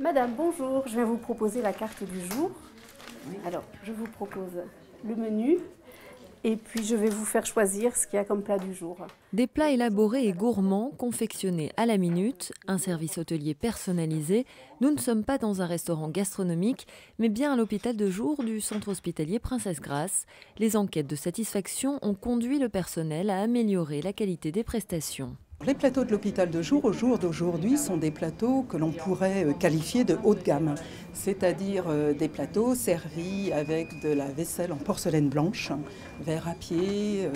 Madame, bonjour, je vais vous proposer la carte du jour. Alors, je vous propose le menu et puis je vais vous faire choisir ce qu'il y a comme plat du jour. Des plats élaborés et gourmands, confectionnés à la minute, un service hôtelier personnalisé. Nous ne sommes pas dans un restaurant gastronomique, mais bien à l'hôpital de jour du centre hospitalier Princesse Grasse. Les enquêtes de satisfaction ont conduit le personnel à améliorer la qualité des prestations. Les plateaux de l'hôpital de jour, au jour d'aujourd'hui, sont des plateaux que l'on pourrait qualifier de haut de gamme, c'est-à-dire des plateaux servis avec de la vaisselle en porcelaine blanche, verre à pied,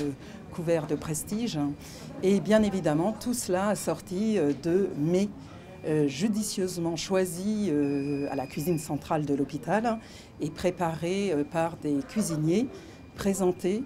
couverts de prestige, et bien évidemment tout cela assorti de mets judicieusement choisis à la cuisine centrale de l'hôpital et préparés par des cuisiniers présentés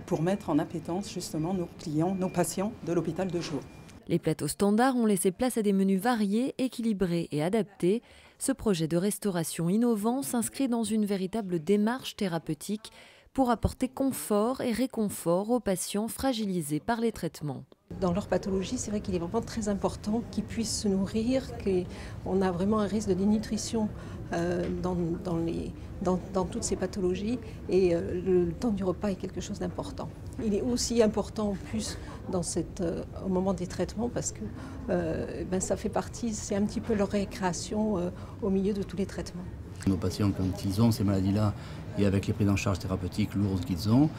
pour mettre en appétence justement nos clients, nos patients de l'hôpital de jour. Les plateaux standards ont laissé place à des menus variés, équilibrés et adaptés. Ce projet de restauration innovant s'inscrit dans une véritable démarche thérapeutique pour apporter confort et réconfort aux patients fragilisés par les traitements. Dans leur pathologie, c'est vrai qu'il est vraiment très important qu'ils puissent se nourrir, qu'on a vraiment un risque de dénutrition dans toutes ces pathologies et le temps du repas est quelque chose d'important. Il est aussi important en plus au moment des traitements parce que ça fait partie, c'est un petit peu leur récréation au milieu de tous les traitements. Nos patients, quand ils ont ces maladies-là, et avec les prises en charge thérapeutiques lourdes qu'ils ont,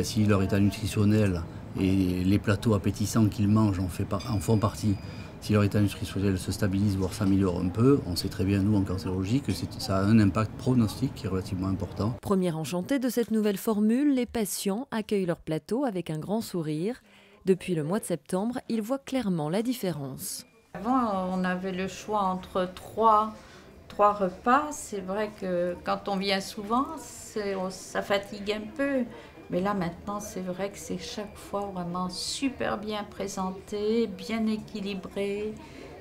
si leur état nutritionnel et les plateaux appétissants qu'ils mangent en font partie, si leur état nutritionnel se stabilise, voire s'améliore un peu, on sait très bien, nous, en cancérologie, que ça a un impact pronostic qui est relativement important. Première enchantée de cette nouvelle formule, les patients accueillent leur plateau avec un grand sourire. Depuis le mois de septembre, ils voient clairement la différence. Avant, on avait le choix entre trois repas. C'est vrai que quand on vient souvent, ça fatigue un peu. Mais là maintenant, c'est vrai que c'est chaque fois vraiment super bien présenté, bien équilibré.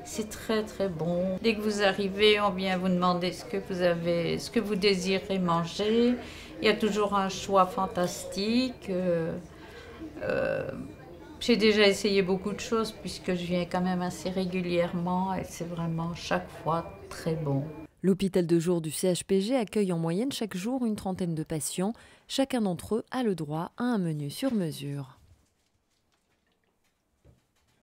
C'est très très bon. Dès que vous arrivez, on vient vous demander ce que vous désirez manger. Il y a toujours un choix fantastique. J'ai déjà essayé beaucoup de choses puisque je viens quand même assez régulièrement et c'est vraiment chaque fois très bon. L'hôpital de jour du CHPG accueille en moyenne chaque jour une trentaine de patients. Chacun d'entre eux a le droit à un menu sur mesure.